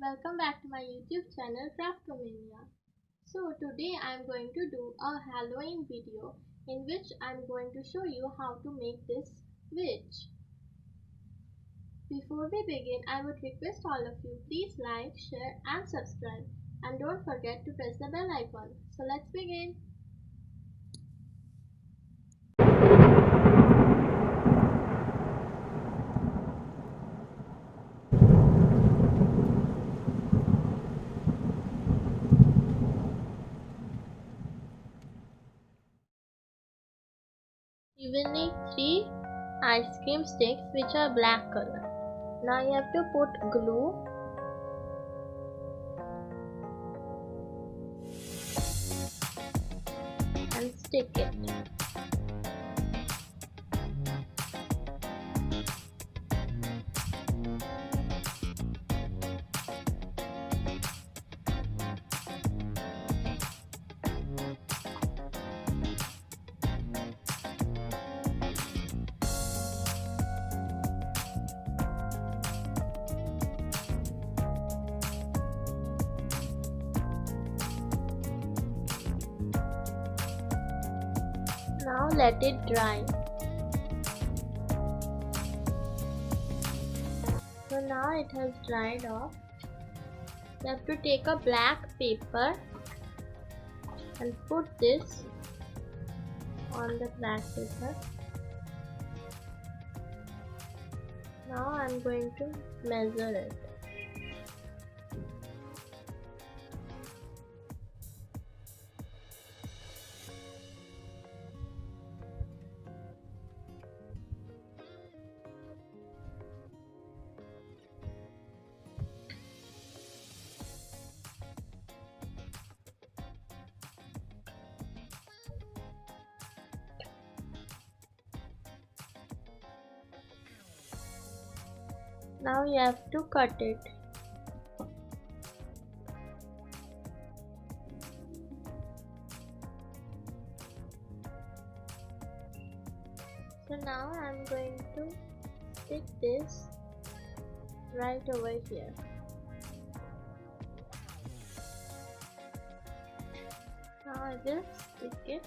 welcome back to my YouTube channel kraftomania. So today I am going to do a Halloween video in which I am going to show you how to make this witch. Before we begin, I would request all of you please like, share and subscribe, and don't forget to press the bell icon. So let's begin. You will need 3 ice cream sticks which are black color. Now you have to put glue and stick it. Now let it dry. So now it has dried off. You have to take a black paper and put this on the black paper. Now I am going to measure it. Now you have to cut it. So now I am going to stick this right over here. Now I will stick it.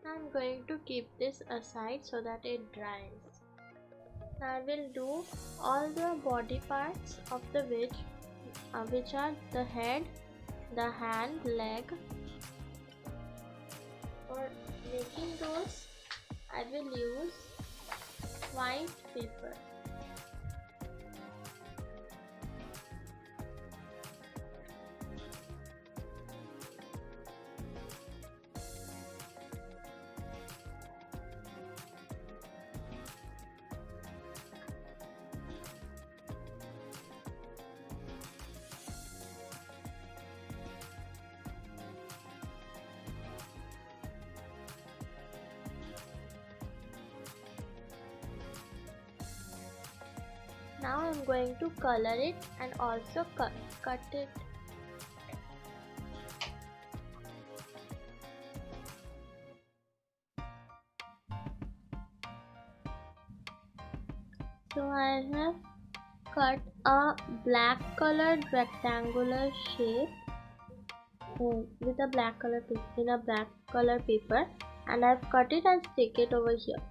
I'm going to keep this aside so that it dries. I will do all the body parts of the witch, which are the head, the hand, leg. For making those, I will use white paper. Now I am going to color it and also cut it. So I have cut a black colored rectangular shape with a black color in a black color paper, and I've cut it and stick it over here.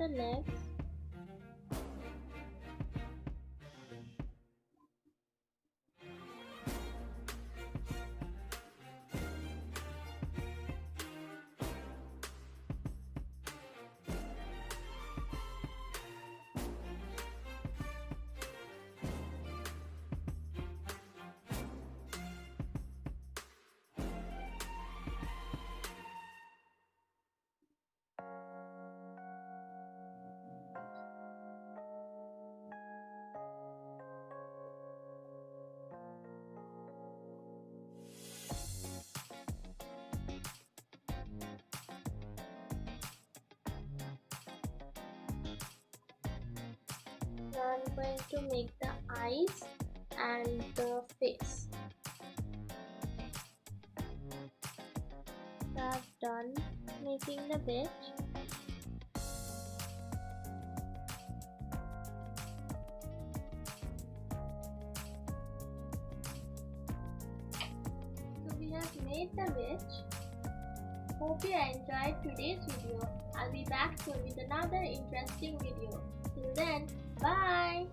the legs. Now I'm going to make the eyes and the face. So I've done making the witch. So we have made the witch. Hope you enjoyed today's video. I'll be back soon with another interesting video. Till then, bye!